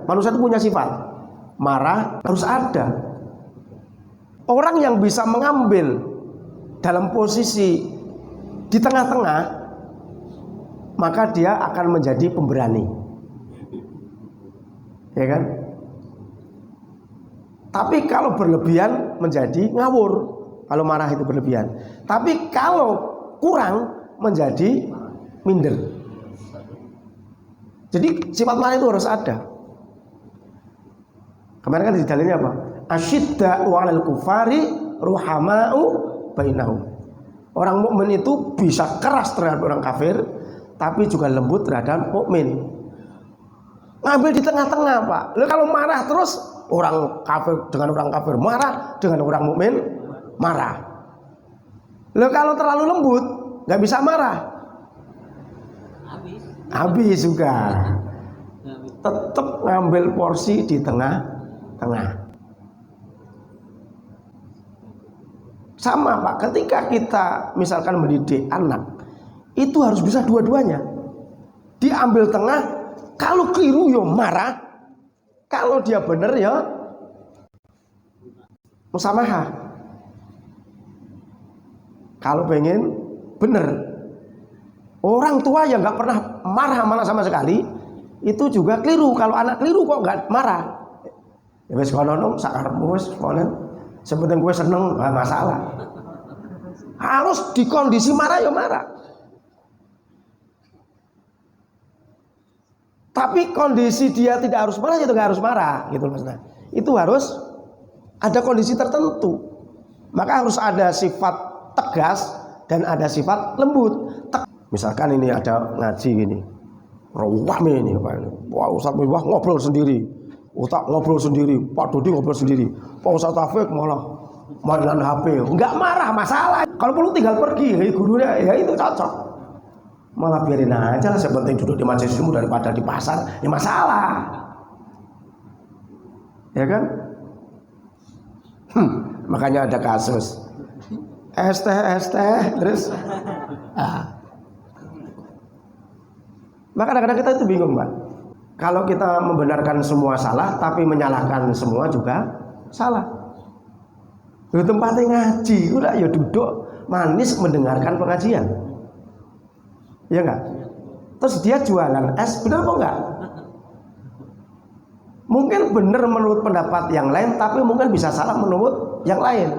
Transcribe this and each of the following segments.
Manusia itu punya sifat marah, harus ada orang yang bisa mengambil dalam posisi di tengah-tengah, maka dia akan menjadi pemberani, ya kan? Tapi kalau berlebihan menjadi ngawur, kalau marah itu berlebihan. Tapi kalau kurang menjadi minder. Jadi sifat marah itu harus ada. Kemarin kan di dalilnya apa? Asyidda'u 'alal kufari ruhama'u bainahum. Orang mukmin itu bisa keras terhadap orang kafir, tapi juga lembut terhadap mukmin. Ngambil di tengah-tengah, Pak. Lalu kalau marah terus, orang kafir dengan orang kafir marah, dengan orang mukmin marah. Lalu kalau terlalu lembut, nggak bisa marah, habis juga. Tetap ngambil porsi di tengah-tengah. Sama, Pak, ketika kita misalkan mendidik anak, itu harus bisa dua-duanya. Diambil tengah, kalau keliru ya marah, kalau dia benar ya musamahah. Kalau pengen benar, orang tua yang nggak pernah marah sama sekali, itu juga keliru. Kalau anak keliru kok nggak marah, ya wes kono sakarepmu wes kono. Sepenting gue seneng, gak masalah. Harus di kondisi marah ya marah. Tapi kondisi dia tidak harus marah, itu nggak harus marah, gitu maksudnya. Itu harus ada kondisi tertentu. Maka harus ada sifat tegas dan ada sifat lembut. Misalkan ini ada ngaji gini, rawame ini, wah Ustaz Miwah ngobrol sendiri. Ustaz ngobrol sendiri, Pak Dodi ngobrol sendiri, Pak Ustaz Taufik malah mainan HP, nggak marah, masalah. Kalau perlu tinggal pergi, gurunya ya itu cocok. Malah biarin aja lah, sepenting duduk di majelis ilmu daripada di pasar, ya masalah, ya kan? Makanya ada kasus ST terus. Maka kadang-kadang kita itu bingung, Mbak. Kalau kita membenarkan semua salah, tapi menyalahkan semua juga salah. Di tempatnya ngaji, udah ya duduk manis mendengarkan pengajian, ya enggak? Terus dia jualan es, benar kok enggak? Mungkin benar menurut pendapat yang lain, tapi mungkin bisa salah menurut yang lain.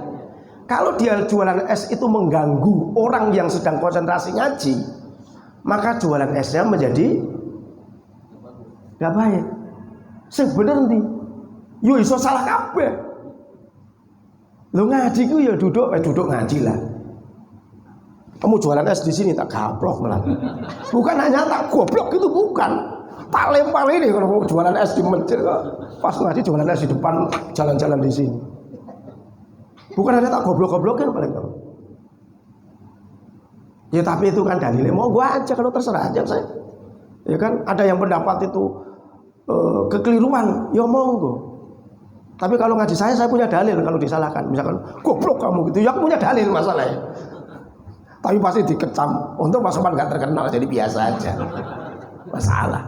Kalau dia jualan es itu mengganggu orang yang sedang konsentrasi ngaji, maka jualan esnya menjadi gak baik. Sebenarnya yo iso salah kabeh. Lo ngaji ku ya duduk ngaji lah. Kamu jualan es di sini tak gaplok malah. Bukan hanya tak goblok itu, bukan. Tak lempar ini kalau mau jualan es di masjid kok. Pas ngaji jualan es di depan jalan-jalan di sini. Bukan hanya tak goblok-goblokin paling kamu. Ya tapi itu kan dalilnya, mau gua aja kalau terserah aja saya. Ya kan ada yang pendapat itu kekeliruan, ya monggo. Tapi kalau ngaji saya punya dalil kalau disalahkan. Misalkan goblok kamu gitu, ya aku punya dalil masalahnya. Tapi pasti dikecam. Untuk Mas Soman nggak terkenal jadi biasa aja. Masalah.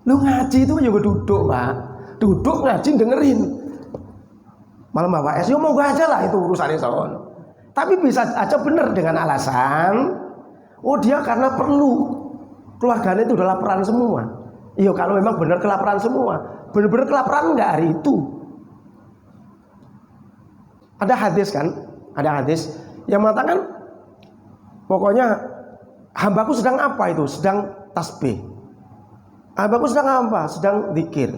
Lu ngaji itu juga duduk, Pak. Duduk ngaji dengerin. Malam bawa es, ya monggo aja lah, itu urusannya soal. Tapi bisa aja benar dengan alasan, oh dia karena perlu, keluarganya itu udah laparan semua. Iya kalau memang benar kelaparan semua, benar-benar kelaparan enggak hari itu. Ada hadis kan, ada hadis yang mengatakan, pokoknya hambaku sedang apa itu, sedang tasbih. Hambaku sedang apa, sedang zikir.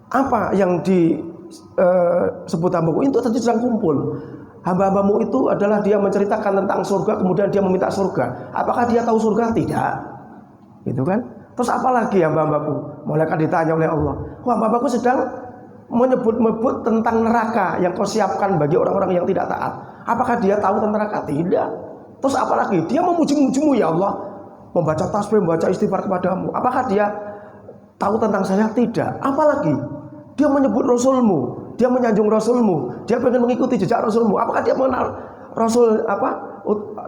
Apa yang disebut hambaku itu tadi sedang kumpul. Hamba-hambamu itu adalah dia menceritakan tentang surga, kemudian dia meminta surga. Apakah dia tahu surga? Tidak. Gitu kan? Terus apalagi hamba-hambaku? Malaikat ditanya oleh Allah, hamba-hambaku sedang menyebut-nyebut tentang neraka yang kau siapkan bagi orang-orang yang tidak taat. Apakah dia tahu tentang neraka? Tidak. Terus apalagi? Dia memuji-mujimu ya Allah, membaca tasbih, membaca istighfar kepadamu. Apakah dia tahu tentang saya? Tidak. Apalagi? Dia menyebut Rasulmu, dia menyanjung Rasulmu, dia pengen mengikuti jejak Rasulmu. Apakah dia mengenal Rasul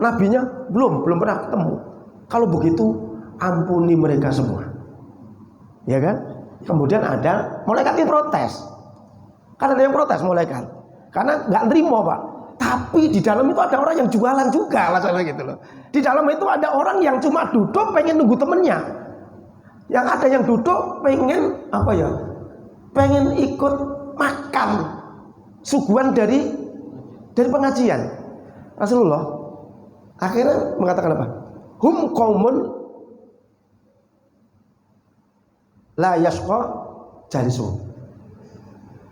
nabinya? Belum pernah ketemu. Kalau begitu, ampuni mereka semua, ya kan? Kemudian ada malaikat yang protes. Kan ada yang protes malaikat. Karena nggak nerima Pak. Tapi di dalam itu ada orang yang jualan juga masalah gitu loh. Di dalam itu ada orang yang cuma duduk pengen nunggu temennya. Yang ada yang duduk pengen apa ya? Pengen ikut makan suguhan dari pengajian. Rasulullah akhirnya mengatakan apa? Hum qaumun la yashqa jalisu.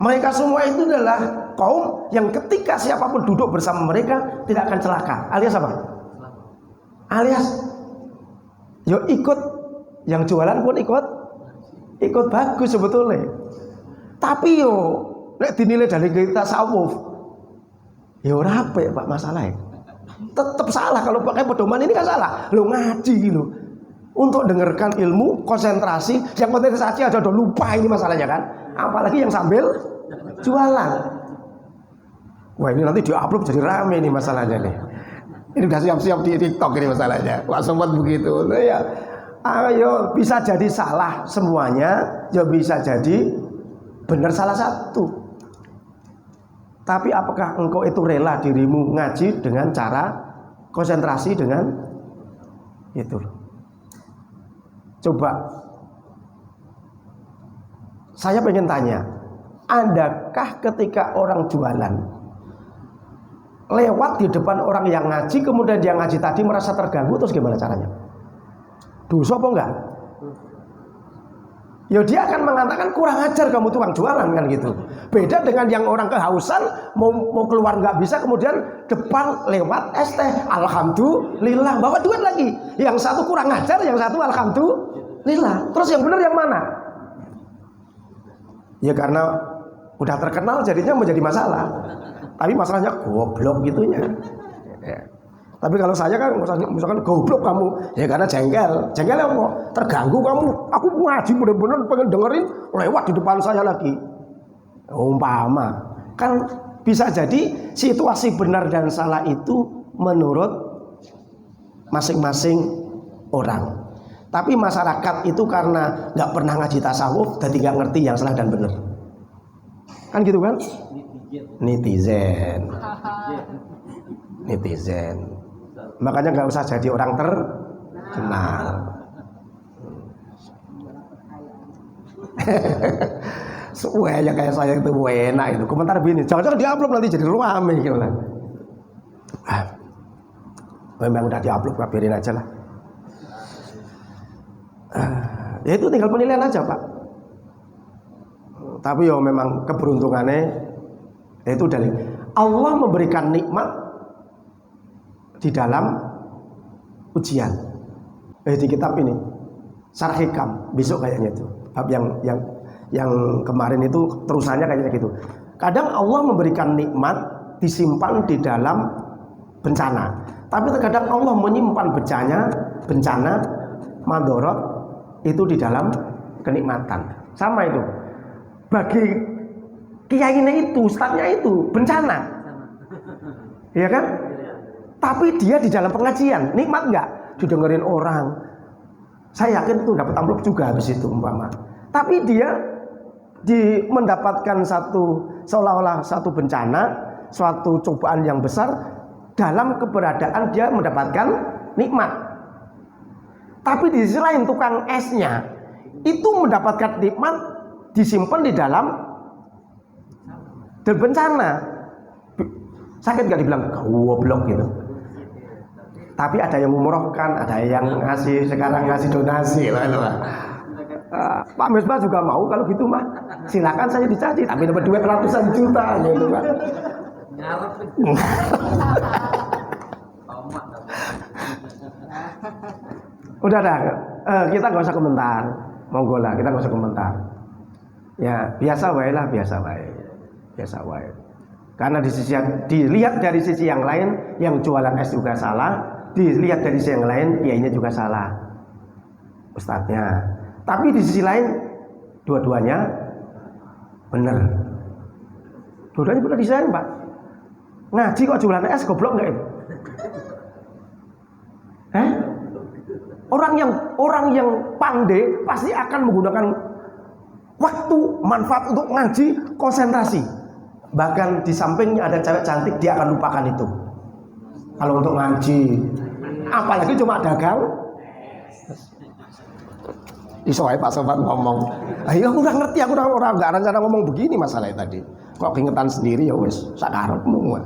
Mereka semua itu adalah kaum yang ketika siapapun duduk bersama mereka tidak akan celaka. Alias apa? Alias yo ikut, yang jualan pun ikut bagus sebetulnya. Tapi yo nek dinilai dari kita tasawuf, ya ora apik Pak masalahnya. Tetap salah kalau pakai pedoman ini kan salah. Lo ngaji gitu. Untuk dengarkan ilmu, konsentrasi, yang konsentrasi aja udah lupa ini masalahnya kan. Apalagi yang sambil jualan. Wah ini nanti di-upload jadi rame nih masalahnya nih. Ini udah siap-siap di TikTok ini masalahnya. Wah sempat begitu. Nah, ya, ayo bisa jadi salah semuanya, ya bisa jadi benar salah satu. Tapi apakah engkau itu rela dirimu ngaji dengan cara konsentrasi dengan itu? Coba saya pengen tanya, adakah ketika orang jualan lewat di depan orang yang ngaji, kemudian dia ngaji tadi merasa terganggu, terus gimana caranya? Dosa apa enggak? Ya dia akan mengatakan kurang ajar kamu tukang jualan kan gitu. Beda dengan yang orang kehausan mau keluar nggak bisa, kemudian depan lewat es teh, alhamdulillah bawa duit lagi. Yang satu kurang ajar, yang satu alhamdulillah. Terus yang benar yang mana? Ya karena udah terkenal jadinya menjadi masalah. Tapi masalahnya goblok gitunya. Ya. Tapi kalau saya kan misalkan goblok kamu, ya karena jengkel apa? Terganggu kamu. Aku ngaji bener-bener pengen dengerin lewat di depan saya lagi. Umpama kan bisa jadi situasi benar dan salah itu menurut masing-masing orang. Tapi masyarakat itu karena nggak pernah ngaji tasawuf, jadi nggak ngerti yang salah dan benar. Kan gitu kan? Netizen. Makanya nggak usah jadi orang terkenal. Semuanya kayak saya itu enak itu. Komentar begini, jangan-jangan diupload nanti jadi rame gitu lah. Memang udah diupload, biarin aja lah. Ya itu tinggal penilaian aja Pak. Tapi ya memang keberuntungannya itu dari Allah memberikan nikmat di dalam ujian. Di kitab ini Syarh Hikam besok kayaknya itu bab yang kemarin itu terusannya kayaknya gitu. Kadang Allah memberikan nikmat disimpan di dalam bencana, tapi terkadang Allah menyimpan bencana madorot itu di dalam kenikmatan. Sama itu bagi kiainya itu, ustadznya itu bencana, ya kan? Tapi dia di dalam pengajian nikmat nggak? Didengerin orang. Saya yakin itu dapat amplop juga habis itu umpama. Tapi dia mendapatkan seolah-olah satu bencana, suatu cobaan yang besar, dalam keberadaan dia mendapatkan nikmat. Tapi di sisi lain tukang esnya itu mendapatkan nikmat disimpan di dalam bencana. Sakit nggak dibilang goblok gitu. Tapi ada yang umrohkan, ada yang ngasih, sekarang ngasih donasi lah. Pak Misbah juga mau kalau gitu mah silakan saya dicaci, tapi dapat duit ratusan juta gitu kan. Udah dah, kita nggak usah komentar, monggo lah, kita nggak usah komentar. Ya biasa wae lah, biasa wae. Karena dilihat dari sisi yang lain, yang jualan es juga salah. Dilihat dari sisi yang lain, kiainya juga salah, ustadznya. Tapi di sisi lain, dua-duanya benar. Dua-duanya benar di sana Pak. Ngaji kok jualan es, goblok nggak itu? Orang yang pandai pasti akan menggunakan satu manfaat untuk ngaji, konsentrasi. Bahkan di sampingnya ada cewek cantik, dia akan lupakan itu. Kalau untuk ngaji, apalagi cuma dagang. Iso ae Pak Sobat ngomong. Ayo aku udah ngerti, aku udah nggak rencana ngomong begini masalahnya tadi. Kok keingetan sendiri ya wis sak karepmu.